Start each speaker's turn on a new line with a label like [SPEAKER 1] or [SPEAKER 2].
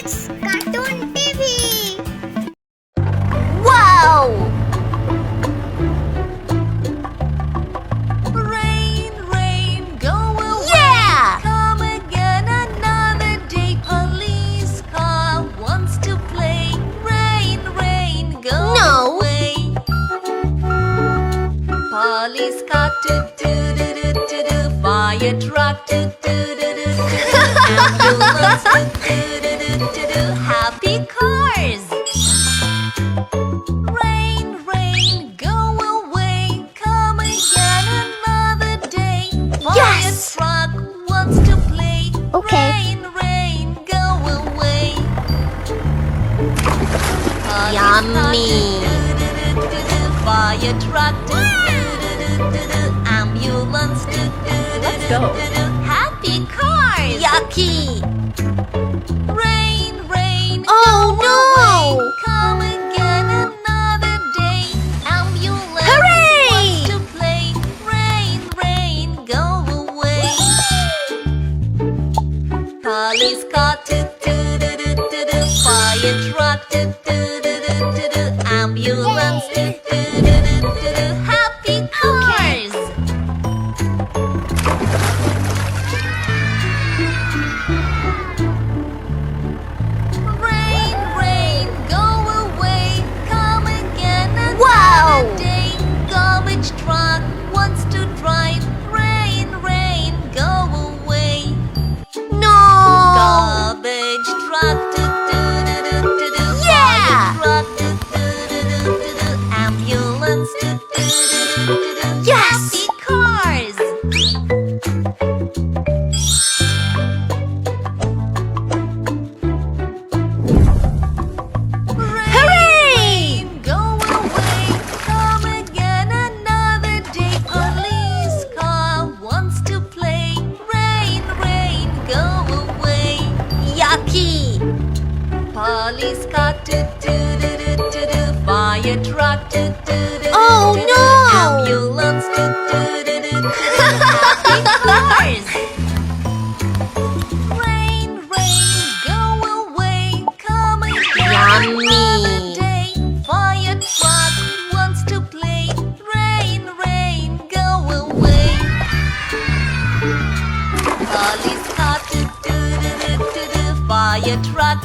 [SPEAKER 1] It's Cartoon TV.
[SPEAKER 2] Wow!
[SPEAKER 3] Rain, rain, go away.
[SPEAKER 2] Yeah!
[SPEAKER 3] Come again another day. Police car wants to play. Rain, rain, go
[SPEAKER 2] No.
[SPEAKER 3] away. Police car, do. Fire truck, do. Ambulance, do. Happy cars. Rain, rain, go away. Come again another day. Fire
[SPEAKER 2] Yes!
[SPEAKER 3] truck wants to play.
[SPEAKER 1] Okay.
[SPEAKER 3] Rain, rain, go away. Police
[SPEAKER 2] Yummy.
[SPEAKER 3] car, fire truck, ambulance,
[SPEAKER 2] Let's go.
[SPEAKER 3] happy cars.
[SPEAKER 2] Yucky!
[SPEAKER 3] Rain, rain,
[SPEAKER 2] Oh,
[SPEAKER 3] go
[SPEAKER 2] no.
[SPEAKER 3] away. Come again another day. Ambulance
[SPEAKER 2] Hooray!
[SPEAKER 3] wants to play. Rain, rain, go away. Police car, fire truck, ambulance, happy cars. Rain, rain, go away. Come again another
[SPEAKER 2] Wow!
[SPEAKER 3] day. Garbage truck wants to drive. Rain, rain, go away.
[SPEAKER 2] No!
[SPEAKER 3] Garbage truck,
[SPEAKER 2] Yeah!
[SPEAKER 3] fire truck, ambulance,
[SPEAKER 2] Yes!
[SPEAKER 3] happy cars.
[SPEAKER 2] Hooray!
[SPEAKER 3] Go away, come again another day. Police car wants to play. Rain, rain, go away.
[SPEAKER 2] Yucky!
[SPEAKER 3] Police car, fire truck,
[SPEAKER 2] Oh, no!
[SPEAKER 3] ambulance, happy cars. Rain, rain, go away, come again
[SPEAKER 2] Yummy.
[SPEAKER 3] another day. Fire truck wants to play. Rain, rain, go away. Police car, fire truck,